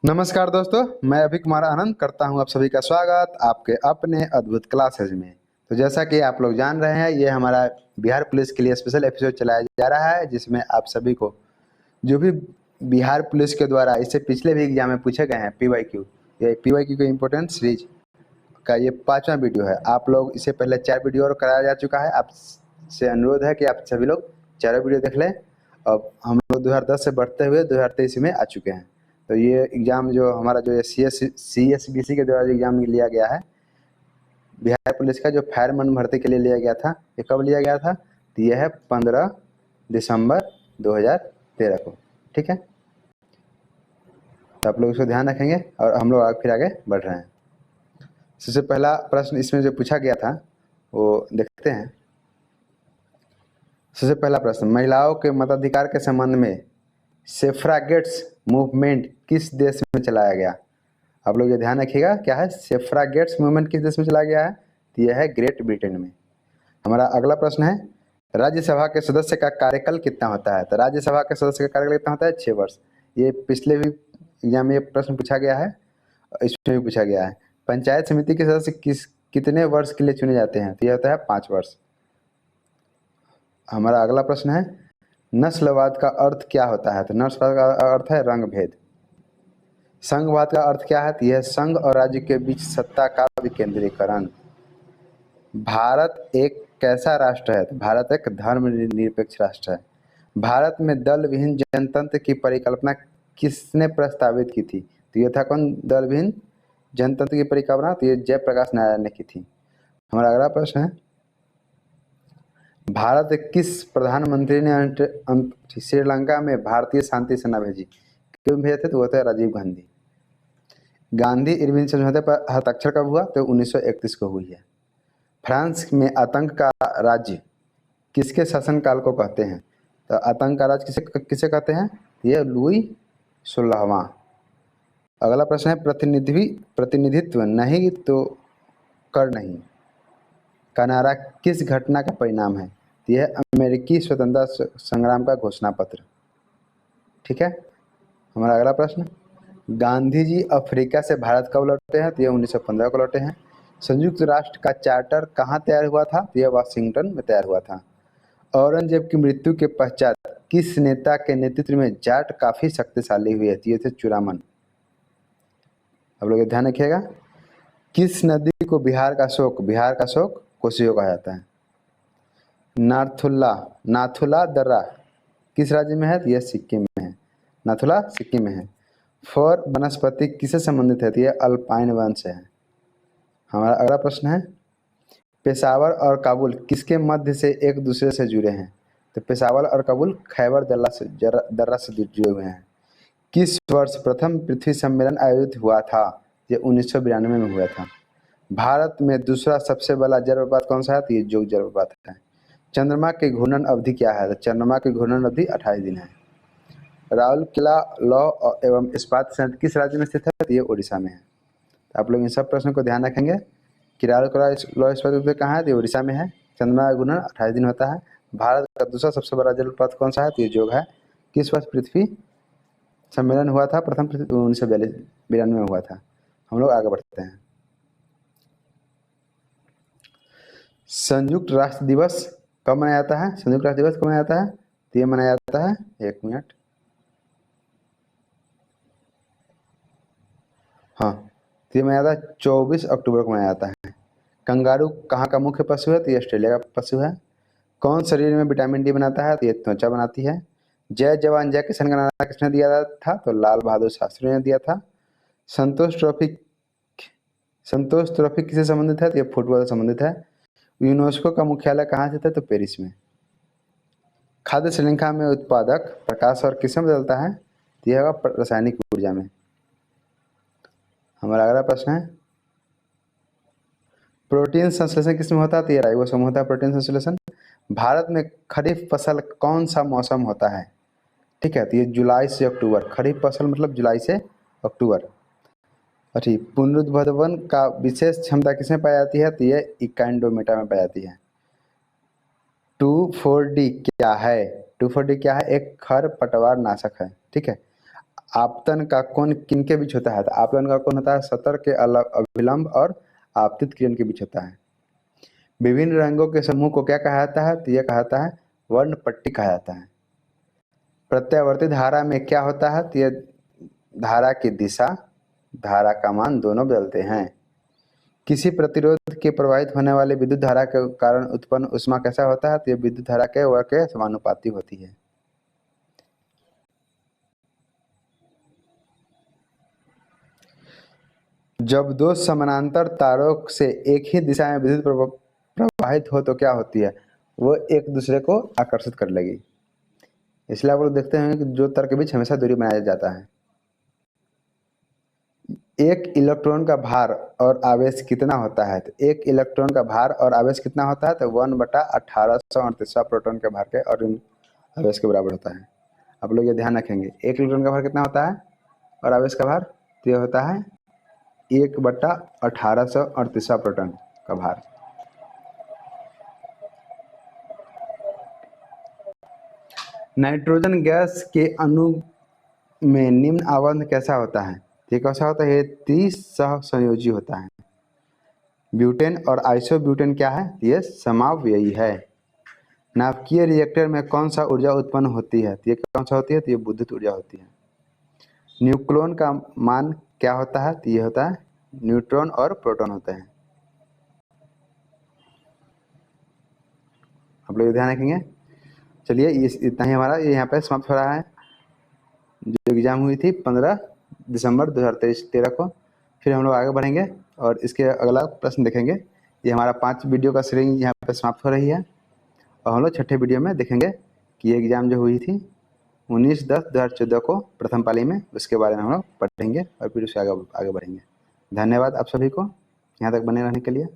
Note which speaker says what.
Speaker 1: नमस्कार दोस्तों, मैं अभी कुमार आनंद करता हूं आप सभी का स्वागत आपके अपने अद्भुत क्लासेज में। तो जैसा कि आप लोग जान रहे हैं, ये हमारा बिहार पुलिस के लिए स्पेशल एपिसोड चलाया जा रहा है, जिसमें आप सभी को जो भी बिहार पुलिस के द्वारा इससे पिछले भी एग्जाम में पूछे गए हैं पीवाईक्यू, ये पीवाईक्यू के इम्पोर्टेंट सीरीज का ये 5वां वीडियो है। आप लोग इससे पहले 4 वीडियो और कराया जा चुका है। आपसे अनुरोध है कि आप सभी लोग चारों वीडियो देख लें। अब हम लोग 2010 से बढ़ते हुए 2023 में आ चुके हैं। तो ये एग्ज़ाम जो हमारा जो CSBC के द्वारा एग्ज़ाम लिया गया है बिहार पुलिस का, जो फायरमैन भर्ती के लिए लिया गया था, ये कब लिया गया था? तो यह है 15 दिसंबर 2013 को। ठीक है, तो आप लोग इसको ध्यान रखेंगे और हम लोग फिर आगे बढ़ रहे हैं। सबसे पहला प्रश्न इसमें जो पूछा गया था वो देखते हैं। सबसे पहला प्रश्न, महिलाओं के मताधिकार के संबंध में सेफ्रागेट्स मूवमेंट किस देश में चलाया गया? आप लोग ये ध्यान रखिएगा, क्या है सेफ्रागेट्स मूवमेंट, किस देश में चलाया गया है? तो यह है ग्रेट ब्रिटेन में। हमारा अगला प्रश्न है, राज्यसभा के सदस्य का कार्यकाल कितना होता है? तो राज्यसभा के सदस्य का कार्यकाल कितना होता है? 6 वर्ष। ये पिछले भी एग्जाम में ये प्रश्न पूछा गया है, इसमें भी पूछा गया है। पंचायत समिति के सदस्य कितने वर्ष के लिए चुने जाते हैं? तो यह होता है 5 वर्ष। हमारा अगला प्रश्न है, नस्लवाद का अर्थ क्या होता है? तो नस्लवाद का अर्थ है रंग भेद। संघवाद का अर्थ क्या है? तो यह संघ और राज्य के बीच सत्ता का विकेंद्रीकरण। भारत एक कैसा राष्ट्र है? तो भारत एक धर्मनिरपेक्ष राष्ट्र है। भारत में दल विहीन जनतंत्र की परिकल्पना किसने प्रस्तावित की थी? तो यह था कौन? दल विहीन जनतंत्र की परिकल्पना, तो ये जयप्रकाश नारायण ने की थी। हमारा अगला प्रश्न है, भारत किस प्रधानमंत्री ने श्रीलंका में भारतीय शांति सेना भेजी? क्यों भेजे थे? तो वो थे राजीव गांधी। गांधी इरविन समझौते पर हस्ताक्षर कब हुआ? तो 1931 को हुई है। फ्रांस में आतंक का राज्य किसके शासनकाल को कहते हैं? तो आतंक का राज्य किसे कहते हैं? ये लुई 16वां। अगला प्रश्न है, प्रतिनिधित्व नहीं तो कर नहीं का नारा किस घटना का परिणाम है? तो यह अमेरिकी स्वतंत्रता संग्राम का घोषणा पत्र। ठीक है, हमारा अगला प्रश्न, गांधी जी अफ्रीका से भारत कब लौटे हैं? तो यह 1915 को लौटे हैं। संयुक्त राष्ट्र का चार्टर कहाँ तैयार हुआ था? तो यह वाशिंगटन में तैयार हुआ था। औरंगजेब की मृत्यु के पश्चात किस नेता के नेतृत्व में जाट काफी शक्तिशाली हुई है? ये थे चुरामन। आप लोग ध्यान रखिएगा, किस नदी को बिहार का शोक कोसियो कहा जाता है? नाथुला दर्रा किस राज्य में है? तो यह सिक्किम में है। नाथुला सिक्किम में है। फर वनस्पति किससे संबंधित है? तो यह अल्पाइन वन से है। हमारा अगला प्रश्न है, पेशावर और काबुल किसके मध्य से एक दूसरे से जुड़े हैं? तो पेशावर और काबुल खैबर दर्रा से जुड़े हुए हैं। किस वर्ष प्रथम पृथ्वी सम्मेलन आयोजित हुआ था? ये 1992 में हुआ था। भारत में दूसरा सबसे बड़ा जलप्रपात कौन सा है? तो ये जोग जलप्रपात है। चंद्रमा की घूर्णन अवधि क्या है? तो चंद्रमा की घूर्णन अवधि 28 दिन है। राउरकेला लौह एवं इस्पात संयंत्र किस राज्य में स्थित है? तो ये उड़ीसा में है। तो आप लोग इन सब प्रश्नों को ध्यान रखेंगे कि राउरकेला लौह इस्पात संयंत्र कहाँ है? तो ये उड़ीसा में है। चंद्रमा का घूर्णन 28 दिन होता है। भारत का दूसरा सबसे बड़ा जलप्रपात कौन सा है? तो ये जोग है। किस वर्ष पृथ्वी सम्मेलन हुआ था? प्रथम 1992 में हुआ था। हम लोग आगे बढ़ते हैं। संयुक्त राष्ट्र दिवस कब मनाया जाता है? संयुक्त राष्ट्र दिवस कब मनाया जाता है? तो ये मनाया जाता है, एक मिनट, हाँ, तो ये मनाया जाता है 24 अक्टूबर को मनाया जाता है। कंगारू कहाँ का मुख्य पशु है? तो ये ऑस्ट्रेलिया का पशु है। कौन शरीर में विटामिन डी बनाता है? तो ये त्वचा बनाती है। जय जवान जय किसान का नारा किसने दिया था? तो लाल बहादुर शास्त्री ने दिया था। संतोष ट्रॉफी किससे संबंधित है? तो ये फुटबॉल से संबंधित है। यूनेस्को का मुख्यालय कहाँ स्थित है? तो पेरिस में। खाद्य श्रृंखला में उत्पादक प्रकाश और किसमें बदलता है? तो यह होगा रासायनिक ऊर्जा में। हमारा अगला प्रश्न है, प्रोटीन संश्लेषण किसमें होता है? तो ये राइबोसोम होता है प्रोटीन संश्लेषण। भारत में खरीफ फसल कौन सा मौसम होता है? ठीक है, तो ये जुलाई से अक्टूबर। खरीफ फसल मतलब जुलाई से अक्टूबर। ठीक, पुनरुत्पादन का विशेष क्षमता किसमें पाई जाती है? तो ये इकाइंडोमेटा में पाई जाती है। 2,4-D क्या है? 2,4-D क्या है? एक खरपतवार नाशक है। ठीक है, आपतन का कोण किनके बीच होता है? तो आपतन का कोण होता है सतह के अभिलंब और आपतित किरण के बीच होता है। विभिन्न रंगों के समूह को क्या कहा जाता है? तो यह कहा जाता है वर्णपट्टी कहा जाता है। प्रत्यावर्ती धारा में क्या होता है? तो यह धारा की दिशा, धारा का मान दोनों बदलते हैं। किसी प्रतिरोध के प्रवाहित होने वाले विद्युत धारा के कारण उत्पन्न ऊष्मा कैसा होता है? तो यह विद्युत धारा के वर्ग के समानुपाती होती है। जब दो समानांतर तारों से एक ही दिशा में विद्युत प्रवाहित हो तो क्या होती है? वो एक दूसरे को आकर्षित कर लेगी। इसलिए आप लोग देखते हैं कि जो तार के बीच हमेशा दूरी बनाया जाता है। एक इलेक्ट्रॉन का भार और आवेश कितना होता है? तो एक इलेक्ट्रॉन का भार और आवेश कितना होता है? तो 1/1838 प्रोटॉन के भार के और आवेश के बराबर होता है। आप लोग ये ध्यान रखेंगे, एक इलेक्ट्रॉन का भार कितना होता है और आवेश का भार? तो ये होता है 1/1838 प्रोटॉन का भार। नाइट्रोजन गैस के अणु में निम्न आबंध कैसा होता है? ये कैसा होता है? ये त्रिसहसंयोजी होता है। ब्यूटेन और आइसोब्यूटेन क्या है? ये समावयवी है। नाभिकीय रिएक्टर में कौन सा ऊर्जा उत्पन्न होती है? तो ये कौन सा होती है? तो ये विद्युत ऊर्जा होती है। न्यूक्लियन का मान क्या होता है? तो ये होता है न्यूट्रॉन और प्रोटॉन होते हैं। आप लोग ध्यान रखेंगे। चलिए इतना ही हमारा ये यहाँ पे समाप्त हो रहा है। जो एग्ज़ाम हुई थी 15 दिसंबर 2023 को। फिर हम लोग आगे बढ़ेंगे और इसके अगला प्रश्न देखेंगे। ये हमारा 5 वीडियो का सीरीज यहाँ पे समाप्त हो रही है और हम लोग छठे वीडियो में देखेंगे कि ये एग्ज़ाम जो हुई थी 19/10/2014 को प्रथम पाली में, उसके बारे में हम लोग पढ़ेंगे और फिर उसके आगे बढ़ेंगे। धन्यवाद आप सभी को यहाँ तक बने रहने के लिए।